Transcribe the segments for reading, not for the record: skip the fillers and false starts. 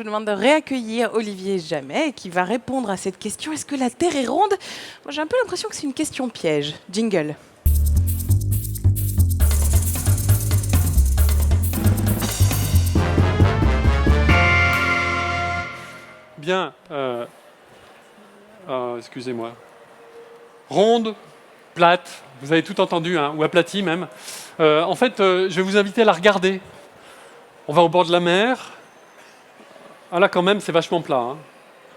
vous demande de réaccueillir Olivier Jamet qui va répondre à cette question. Est-ce que la Terre est ronde? Moi, j'ai un peu l'impression que c'est une question piège. Jingle. Bien, excusez-moi. Ronde, plate, vous avez tout entendu, hein, ou aplatie même. En fait, je vais vous inviter à la regarder. On va au bord de la mer. Ah là, quand même, c'est vachement plat. Hein.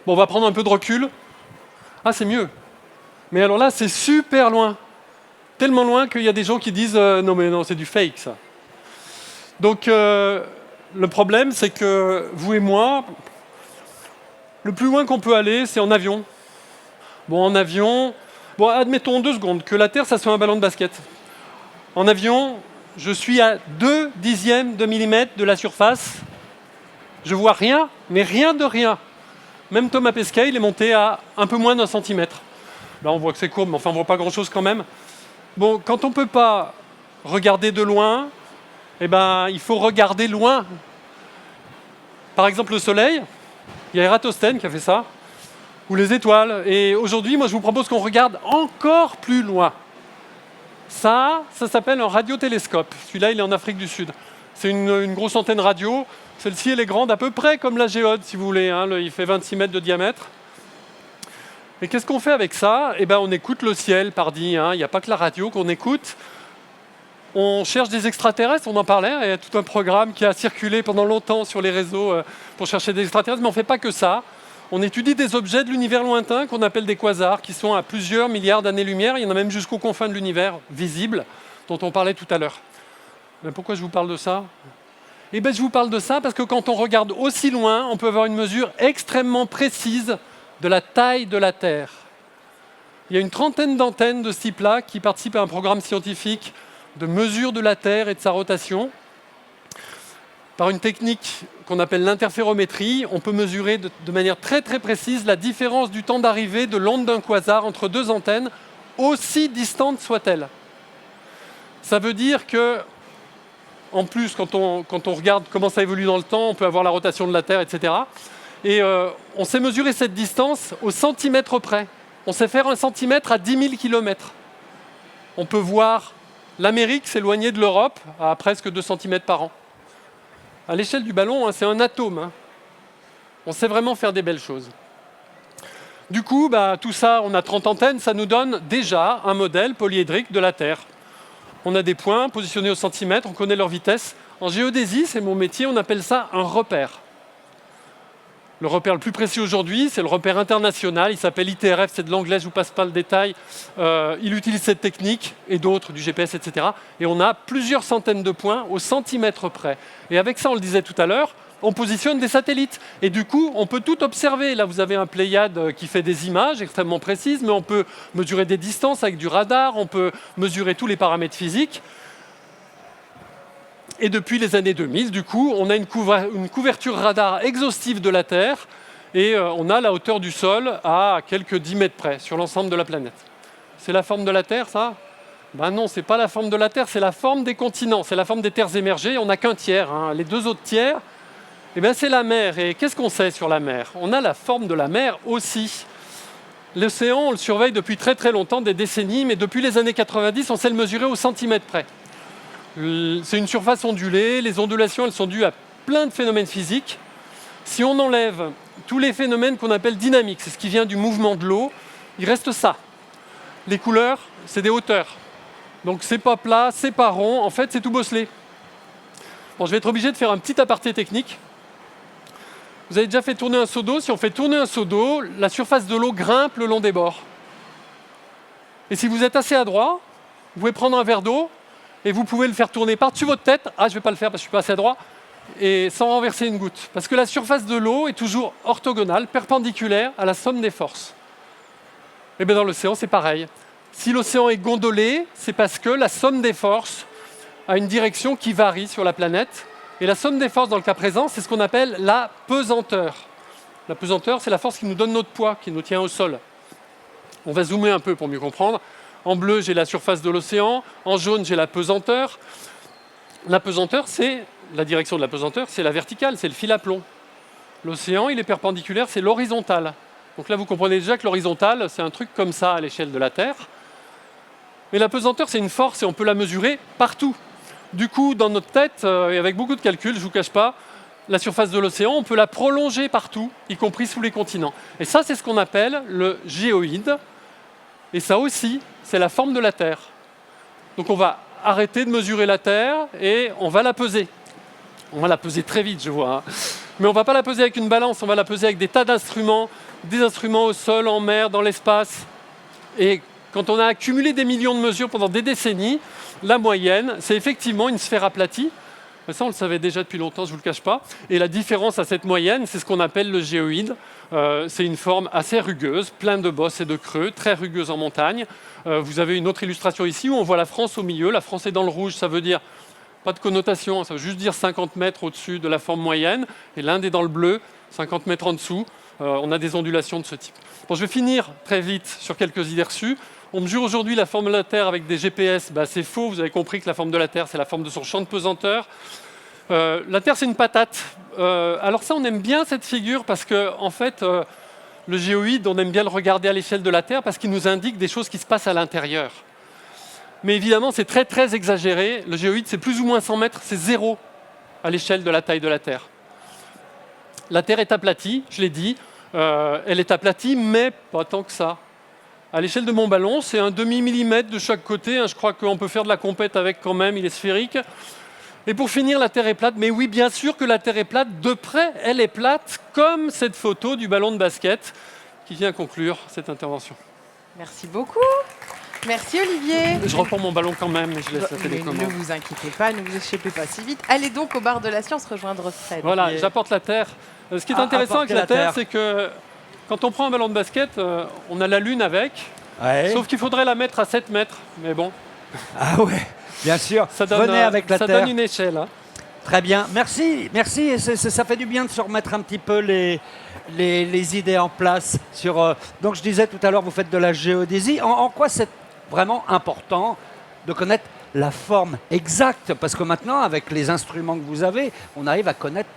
Bon, on va prendre un peu de recul. Ah, c'est mieux. Mais alors là, c'est super loin. Tellement loin qu'il y a des gens qui disent non, mais non, c'est du fake, ça. Donc, le problème, c'est que vous et moi, le plus loin qu'on peut aller, c'est en avion. Bon, en avion, bon, admettons 2 secondes que la Terre, ça soit un ballon de basket. En avion, je suis à 0,2 de millimètre de la surface. Je vois rien, mais rien de rien. Même Thomas Pesquet, il est monté à un peu moins d'1 centimètre. Là, on voit que c'est courbe, mais enfin, on ne voit pas grand-chose quand même. Bon, quand on ne peut pas regarder de loin, eh ben, il faut regarder loin. Par exemple, le Soleil, il y a Eratosthène qui a fait ça, ou les étoiles. Et aujourd'hui, moi, je vous propose qu'on regarde encore plus loin. Ça s'appelle un radiotélescope. Celui-là, il est en Afrique du Sud. C'est une grosse antenne radio. Celle-ci, elle est grande à peu près comme la géode, si vous voulez. Hein. Il fait 26 mètres de diamètre. Et qu'est-ce qu'on fait avec ça? Eh ben, on écoute le ciel, pardi. Hein. Il n'y a pas que la radio qu'on écoute. On cherche des extraterrestres, on en parlait. Il y a tout un programme qui a circulé pendant longtemps sur les réseaux pour chercher des extraterrestres. Mais on ne fait pas que ça. On étudie des objets de l'univers lointain qu'on appelle des quasars, qui sont à plusieurs milliards d'années-lumière. Il y en a même jusqu'aux confins de l'univers visible, dont on parlait tout à l'heure. Mais pourquoi je vous parle de ça? Eh bien, je vous parle de ça parce que quand on regarde aussi loin, on peut avoir une mesure extrêmement précise de la taille de la Terre. Il y a une trentaine d'antennes de ce type-là qui participent à un programme scientifique de mesure de la Terre et de sa rotation. Par une technique qu'on appelle l'interférométrie, on peut mesurer de manière très très précise la différence du temps d'arrivée de l'onde d'un quasar entre 2 antennes, aussi distantes soient-elles. Ça veut dire que, en plus, quand on regarde comment ça évolue dans le temps, on peut avoir la rotation de la Terre, etc. Et on sait mesurer cette distance au centimètre près. On sait faire 1 centimètre à 10 000 kilomètres. On peut voir l'Amérique s'éloigner de l'Europe à presque 2 centimètres par an. À l'échelle du ballon, hein, c'est un atome. Hein. On sait vraiment faire des belles choses. Du coup, tout ça, on a 30 antennes, ça nous donne déjà un modèle polyédrique de la Terre. On a des points positionnés au centimètre, on connaît leur vitesse. En géodésie, c'est mon métier, on appelle ça un repère. Le repère le plus précis aujourd'hui, c'est le repère international, il s'appelle ITRF, c'est de l'anglais, je ne vous passe pas le détail. Il utilise cette technique, et d'autres, du GPS, etc. Et on a plusieurs centaines de points au centimètre près. Et avec ça, on le disait tout à l'heure, on positionne des satellites. Et du coup, on peut tout observer. Là, vous avez un Pléiade qui fait des images extrêmement précises, mais on peut mesurer des distances avec du radar, on peut mesurer tous les paramètres physiques. Et depuis les années 2000, du coup, on a une couverture radar exhaustive de la Terre et on a la hauteur du sol à quelques 10 mètres près sur l'ensemble de la planète. C'est la forme de la Terre, ça? Ben non, c'est pas la forme de la Terre, c'est la forme des continents, c'est la forme des terres émergées. On n'a qu'un tiers. Hein. Les 2 autres tiers, eh ben, c'est la mer. Et qu'est-ce qu'on sait sur la mer? On a la forme de la mer aussi. L'océan, on le surveille depuis très très longtemps, des décennies, mais depuis les années 90, on sait le mesurer au centimètre près. C'est une surface ondulée, les ondulations elles sont dues à plein de phénomènes physiques. Si on enlève tous les phénomènes qu'on appelle dynamiques, c'est ce qui vient du mouvement de l'eau, il reste ça. Les couleurs, c'est des hauteurs. Donc c'est pas plat, c'est pas rond, en fait c'est tout bosselé. Bon, je vais être obligé de faire un petit aparté technique. Vous avez déjà fait tourner un seau d'eau, si on fait tourner un seau d'eau, la surface de l'eau grimpe le long des bords. Et si vous êtes assez adroit, vous pouvez prendre un verre d'eau, et vous pouvez le faire tourner par-dessus votre tête. Ah, je ne vais pas le faire parce que je ne suis pas assez droit. Et sans renverser une goutte. Parce que la surface de l'eau est toujours orthogonale, perpendiculaire à la somme des forces. Et bien dans l'océan, c'est pareil. Si l'océan est gondolé, c'est parce que la somme des forces a une direction qui varie sur la planète. Et la somme des forces, dans le cas présent, c'est ce qu'on appelle la pesanteur. La pesanteur, c'est la force qui nous donne notre poids, qui nous tient au sol. On va zoomer un peu pour mieux comprendre. En bleu, j'ai la surface de l'océan. En jaune, j'ai la pesanteur. La pesanteur, c'est la direction de la pesanteur, c'est la verticale, c'est le fil à plomb. L'océan, il est perpendiculaire, c'est l'horizontale. Donc là, vous comprenez déjà que l'horizontale, c'est un truc comme ça à l'échelle de la Terre. Mais la pesanteur, c'est une force et on peut la mesurer partout. Du coup, dans notre tête, et avec beaucoup de calculs, je ne vous cache pas, la surface de l'océan, on peut la prolonger partout, y compris sous les continents. Et ça, c'est ce qu'on appelle le géoïde. Et ça aussi, c'est la forme de la Terre. Donc on va arrêter de mesurer la Terre et on va la peser. On va la peser très vite, je vois. Mais on ne va pas la peser avec une balance, on va la peser avec des tas d'instruments, des instruments au sol, en mer, dans l'espace. Et quand on a accumulé des millions de mesures pendant des décennies, la moyenne, c'est effectivement une sphère aplatie. Ça, on le savait déjà depuis longtemps, je ne vous le cache pas. Et la différence à cette moyenne, c'est ce qu'on appelle le géoïde. C'est une forme assez rugueuse, pleine de bosses et de creux, très rugueuse en montagne. Vous avez une autre illustration ici où on voit la France au milieu. La France est dans le rouge, ça veut dire, pas de connotation, ça veut juste dire 50 mètres au-dessus de la forme moyenne. Et l'Inde est dans le bleu, 50 mètres en dessous. On a des ondulations de ce type. Bon, je vais finir très vite sur quelques idées reçues. On mesure aujourd'hui la forme de la Terre avec des GPS. C'est faux, vous avez compris que la forme de la Terre, c'est la forme de son champ de pesanteur. La Terre, c'est une patate. Alors ça, on aime bien cette figure parce que, en fait, le géoïde, on aime bien le regarder à l'échelle de la Terre parce qu'il nous indique des choses qui se passent à l'intérieur. Mais évidemment, c'est très, très exagéré. Le géoïde, c'est plus ou moins 100 mètres, c'est zéro à l'échelle de la taille de la Terre. La Terre est aplatie, je l'ai dit. Elle est aplatie, mais pas tant que ça. À l'échelle de mon ballon, c'est un demi-millimètre de chaque côté. Je crois qu'on peut faire de la compète avec quand même, il est sphérique. Et pour finir, la Terre est plate. Mais oui, bien sûr que la Terre est plate. De près, elle est plate, comme cette photo du ballon de basket qui vient conclure cette intervention. Merci beaucoup. Merci Olivier. Je reprends mon ballon quand même, mais je laisse la télécommande. Ne vous inquiétez pas, ne vous échappez pas si vite. Allez donc au bar de la science rejoindre Fred. Voilà, j'apporte la Terre. Ce qui est intéressant avec la Terre, c'est que quand on prend un ballon de basket, on a la Lune avec, sauf qu'il faudrait la mettre à 7 mètres. Mais bon. Ah ouais, bien sûr. Venez avec la Terre. Ça donne une échelle. Hein. Très bien, merci. Et ça fait du bien de se remettre un petit peu les idées en place. Donc je disais tout à l'heure, vous faites de la géodésie. En quoi c'est vraiment important de connaître la forme exacte? Parce que maintenant, avec les instruments que vous avez, on arrive à connaître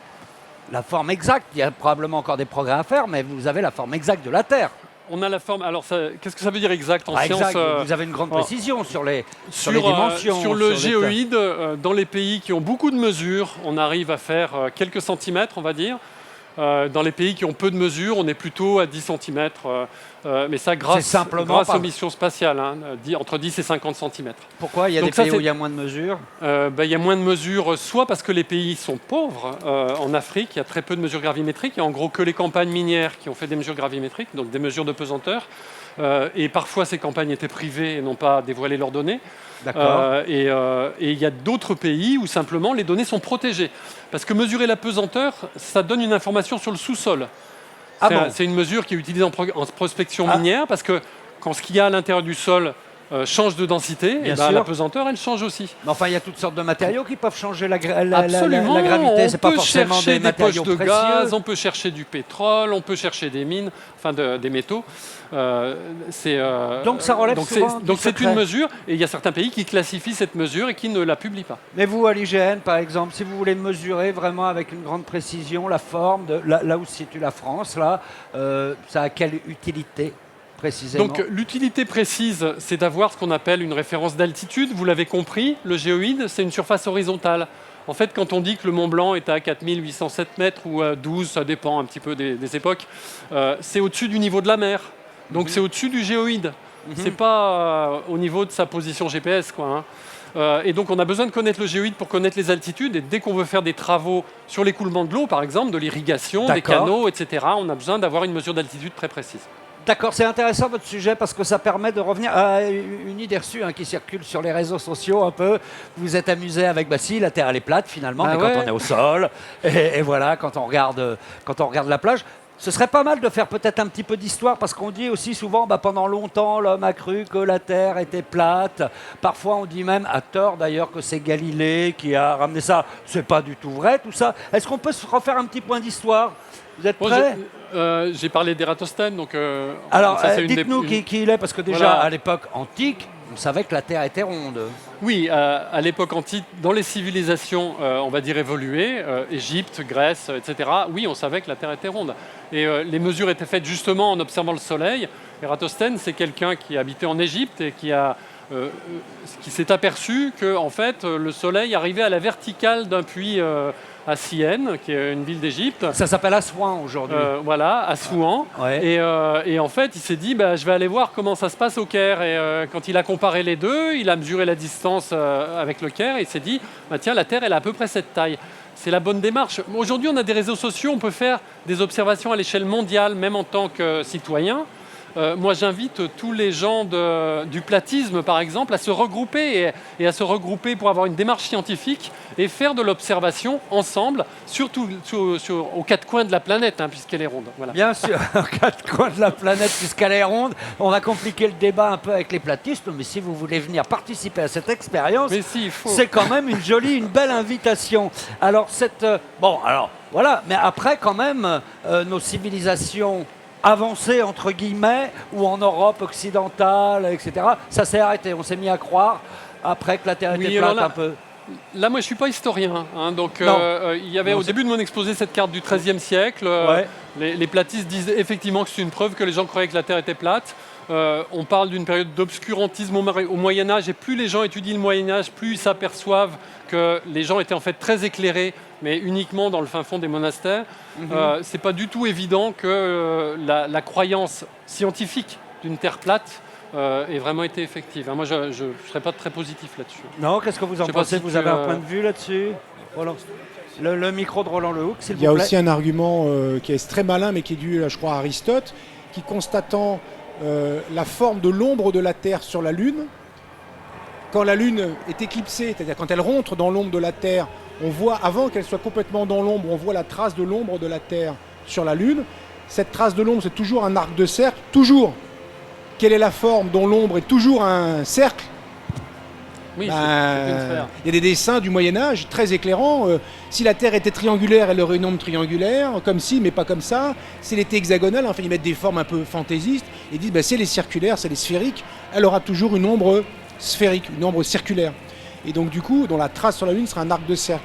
la forme exacte. Il y a probablement encore des progrès à faire, mais vous avez la forme exacte de la Terre. On a la forme. Alors, qu'est-ce que ça veut dire exact en science exact. Vous avez une grande précision sur les dimensions. Sur le géoïde, dans les pays qui ont beaucoup de mesures, on arrive à faire quelques centimètres, on va dire. Dans les pays qui ont peu de mesures, on est plutôt à 10 cm. Mais ça, grâce aux missions spatiales, entre 10 et 50 cm. Pourquoi? Il y a des pays où il y a moins de mesures? Il y a moins de mesures, soit parce que les pays sont pauvres. En Afrique, il y a très peu de mesures gravimétriques. Il y a en gros que les campagnes minières qui ont fait des mesures gravimétriques, donc des mesures de pesanteur. Et parfois, ces campagnes étaient privées et n'ont pas dévoilé leurs données. Et il y a d'autres pays où simplement les données sont protégées. Parce que mesurer la pesanteur, ça donne une information sur le sous-sol. C'est une mesure qui est utilisée en prospection minière parce que quand ce qu'il y a à l'intérieur du sol change de densité, la pesanteur, elle change aussi. Mais enfin, il y a toutes sortes de matériaux qui peuvent changer la gravité. C'est pas forcément des matériaux poches de précieux. gaz, on peut chercher du pétrole, on peut chercher des mines, des métaux. Donc ça relève souvent donc c'est une mesure, et il y a certains pays qui classifient cette mesure et qui ne la publient pas. Mais vous, à l'IGN, par exemple, si vous voulez mesurer vraiment avec une grande précision la forme, là où se situe la France, ça a quelle utilité précisément? Donc l'utilité précise, c'est d'avoir ce qu'on appelle une référence d'altitude. Vous l'avez compris, le géoïde, c'est une surface horizontale. En fait, quand on dit que le Mont Blanc est à 4807 mètres ou à 12, ça dépend un petit peu des époques, c'est au-dessus du niveau de la mer. Donc c'est au-dessus du géoïde. C'est pas au niveau de sa position GPS, quoi. Et donc on a besoin de connaître le géoïde pour connaître les altitudes. Et dès qu'on veut faire des travaux sur l'écoulement de l'eau, par exemple, de l'irrigation, des canaux, etc., on a besoin d'avoir une mesure d'altitude très précise. D'accord, c'est intéressant votre sujet parce que ça permet de revenir à une idée reçue qui circule sur les réseaux sociaux un peu. Vous vous êtes amusé avec, si, la Terre elle est plate finalement, mais quand on est au sol, et voilà, quand on regarde la plage. Ce serait pas mal de faire peut-être un petit peu d'histoire parce qu'on dit aussi souvent, pendant longtemps, l'homme a cru que la Terre était plate. Parfois, on dit même, à tort d'ailleurs, que c'est Galilée qui a ramené ça. C'est pas du tout vrai, tout ça. Est-ce qu'on peut se refaire un petit point d'histoire? Vous êtes prêts? J'ai parlé d'Ératosthène, donc... Alors, dites-nous qui il est, parce que déjà, à l'époque antique, on savait que la Terre était ronde. Oui, à l'époque antique, dans les civilisations, on va dire évoluées, Égypte, Grèce, etc., oui, on savait que la Terre était ronde. Et les mesures étaient faites justement en observant le Soleil. Eratosthène, c'est quelqu'un qui habitait en Égypte et qui s'est aperçu que en fait, le Soleil arrivait à la verticale d'un puits à Syène, qui est une ville d'Égypte. Ça s'appelle Assouan aujourd'hui. Voilà, à Souan. Ouais. Et en fait, il s'est dit, je vais aller voir comment ça se passe au Caire. Et quand il a comparé les deux, il a mesuré la distance avec le Caire et il s'est dit, tiens, la Terre, elle a à peu près cette taille. C'est la bonne démarche. Aujourd'hui, on a des réseaux sociaux, on peut faire des observations à l'échelle mondiale, même en tant que citoyen. Moi, j'invite tous les gens du platisme, par exemple, à se regrouper et à se regrouper pour avoir une démarche scientifique et faire de l'observation ensemble, surtout aux quatre coins de la planète, puisqu'elle est ronde. Voilà. Bien sûr, aux quatre coins de la planète, puisqu'elle est ronde. On va compliquer le débat un peu avec les platistes, mais si vous voulez venir participer à cette expérience, c'est quand même une belle invitation. Alors, voilà, mais après, quand même, nos civilisations avancé entre guillemets, ou en Europe occidentale, etc. Ça s'est arrêté. On s'est mis à croire après que la Terre était plate un peu. Là, moi, je ne suis pas historien. Donc, il y avait au début de mon exposé cette carte du XIIIe siècle. Les platistes disent effectivement que c'est une preuve que les gens croyaient que la Terre était plate. On parle d'une période d'obscurantisme au Moyen-Âge. Et plus les gens étudient le Moyen-Âge, plus ils s'aperçoivent que les gens étaient en fait très éclairés, mais uniquement dans le fin fond des monastères. C'est pas du tout évident que la croyance scientifique d'une Terre plate ait vraiment été effective. Moi, je ne serais pas très positif là-dessus. Non, qu'est-ce que vous en pensez? Vous avez un point de vue là-dessus? Le micro de Roland Lehoucq, s'il vous plaît. Il y a aussi un argument qui est très malin, mais qui est dû, je crois, à Aristote, qui constatant la forme de l'ombre de la Terre sur la Lune, quand la Lune est éclipsée, c'est-à-dire quand elle rentre dans l'ombre de la Terre, on voit, avant qu'elle soit complètement dans l'ombre, on voit la trace de l'ombre de la Terre sur la Lune. Cette trace de l'ombre, c'est toujours un arc de cercle, toujours. Quelle est la forme dont l'ombre est toujours un cercle? Oui, il y a des dessins du Moyen-Âge très éclairants. Si la Terre était triangulaire, elle aurait une ombre triangulaire, comme ci, mais pas comme ça. Si elle était hexagonale, enfin, ils mettent des formes un peu fantaisistes. Ils disent, si elle est circulaire, si elle est sphérique, elle aura toujours une ombre sphérique, une ombre circulaire. Et donc, du coup, dont la trace sur la Lune sera un arc de cercle.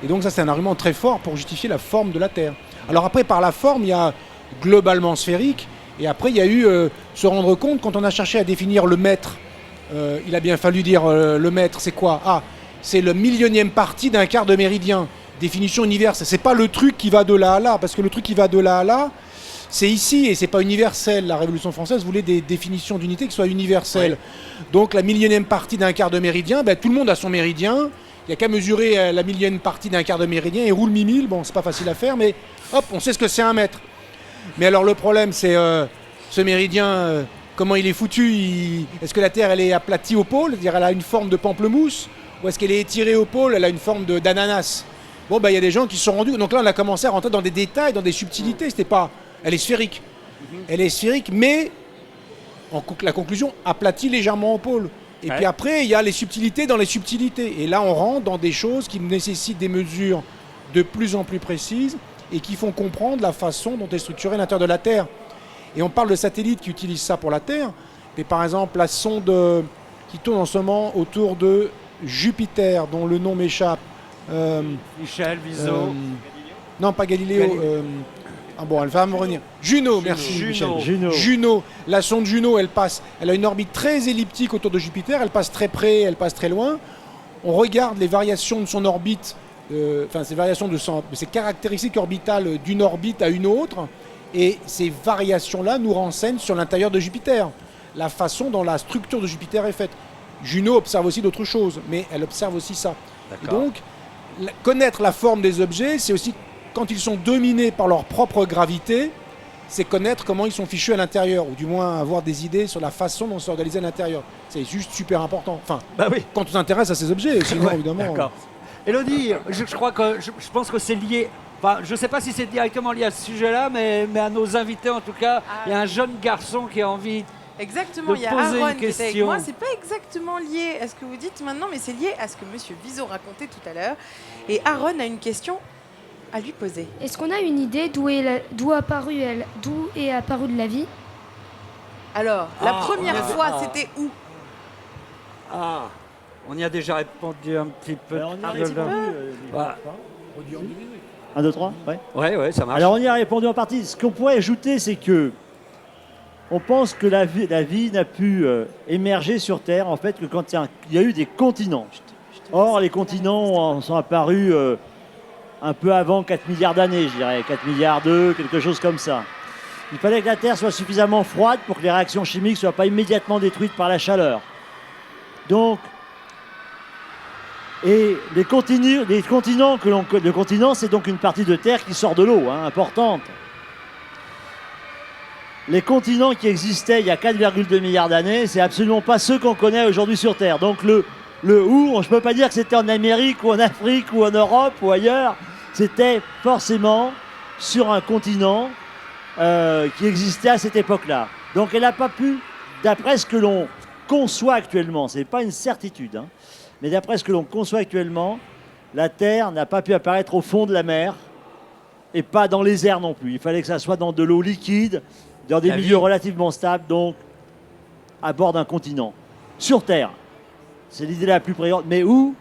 Et donc, ça, c'est un argument très fort pour justifier la forme de la Terre. Alors après, par la forme, il y a globalement sphérique. Et après, il y a eu se rendre compte, quand on a cherché à définir le mètre, il a bien fallu dire le mètre, c'est quoi? C'est le millionième partie d'un quart de méridien. Définition universelle. C'est pas le truc qui va de là à là, parce que le truc qui va de là à là, c'est ici et c'est pas universel. La Révolution française voulait des définitions d'unité qui soient universelles. Oui. Donc la millionième partie d'un quart de méridien, tout le monde a son méridien. Il n'y a qu'à mesurer la millionième partie d'un quart de méridien et roule 1000. Bon, c'est pas facile à faire, mais hop, on sait ce que c'est un mètre. Mais alors le problème, c'est ce méridien, comment il est foutu? Est-ce que la Terre, elle est aplatie au pôle, c'est-à-dire elle a une forme de pamplemousse, ou est-ce qu'elle est étirée au pôle, elle a une forme d'ananas? Bon, il y a des gens qui se sont rendus. Donc là, on a commencé à rentrer dans des détails, dans des subtilités. C'était pas. Elle est sphérique. Elle est sphérique, mais la conclusion aplatit légèrement au pôle. Et puis après, il y a les subtilités dans les subtilités. Et là, on rentre dans des choses qui nécessitent des mesures de plus en plus précises et qui font comprendre la façon dont est structuré l'intérieur de la Terre. Et on parle de satellites qui utilisent ça pour la Terre. Mais par exemple, la sonde qui tourne en ce moment autour de Jupiter, dont le nom m'échappe. Michel, Viso. Non, pas Galiléo. Elle va me revenir. Juno, merci Michel. Juno. La sonde Juno, elle a une orbite très elliptique autour de Jupiter. Elle passe très près, elle passe très loin. On regarde les variations de son orbite, ses caractéristiques orbitales d'une orbite à une autre. Et ces variations-là nous renseignent sur l'intérieur de Jupiter, la façon dont la structure de Jupiter est faite. Juno observe aussi d'autres choses, mais elle observe aussi ça. Et donc, connaître la forme des objets, c'est aussi, quand ils sont dominés par leur propre gravité, c'est connaître comment ils sont fichus à l'intérieur, ou du moins avoir des idées sur la façon dont c'est organisé à l'intérieur. C'est juste super important. Enfin, quand on s'intéresse à ces objets, sinon, évidemment... D'accord. Élodie, je pense que c'est lié... Enfin, je ne sais pas si c'est directement lié à ce sujet-là, mais à nos invités en tout cas, il y a un jeune garçon qui a envie exactement, de il y a poser Aaron une qui était avec question. moi. C'est pas exactement lié à ce que vous dites maintenant, mais c'est lié à ce que Monsieur Viso racontait tout à l'heure. Et Aaron a une question à lui poser. Est-ce qu'on a une idée d'où est apparue de la vie? Alors, la première fois, c'était où? Ah, on y a déjà répondu un petit peu. Ben, on y a Ah, répondu. Voilà. 1, 2, 3, ouais. Ouais, ça marche. Alors on y a répondu en partie. Ce qu'on pourrait ajouter, c'est que on pense que la vie n'a pu émerger sur Terre, en fait, que quand il y a eu des continents. Or, les continents sont apparus un peu avant 4 milliards d'années, je dirais, 4 milliards 2, quelque chose comme ça. Il fallait que la Terre soit suffisamment froide pour que les réactions chimiques ne soient pas immédiatement détruites par la chaleur. Donc, et les continents le continent, c'est donc une partie de Terre qui sort de l'eau, hein, importante. Les continents qui existaient il y a 4,2 milliards d'années, c'est absolument pas ceux qu'on connaît aujourd'hui sur Terre. Donc je ne peux pas dire que c'était en Amérique ou en Afrique ou en Europe ou ailleurs. C'était forcément sur un continent qui existait à cette époque-là. Donc elle n'a pas pu, d'après ce que l'on conçoit actuellement, ce n'est pas une certitude, hein, mais d'après ce que l'on conçoit actuellement, la Terre n'a pas pu apparaître au fond de la mer et pas dans les airs non plus. Il fallait que ça soit dans de l'eau liquide, dans des milieux relativement stables, donc à bord d'un continent. Sur Terre, c'est l'idée la plus prégnante. Mais où?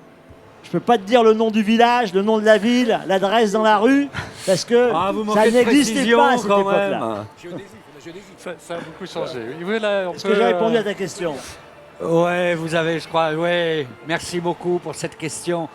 Je ne peux pas te dire le nom du village, le nom de la ville, l'adresse dans la rue, parce que ça n'existait pas à cette époque-là. Ça a beaucoup changé. Oui, voilà, Est-ce que j'ai répondu à ta question? Ouais, vous avez, je crois, ouais. Merci beaucoup pour cette question.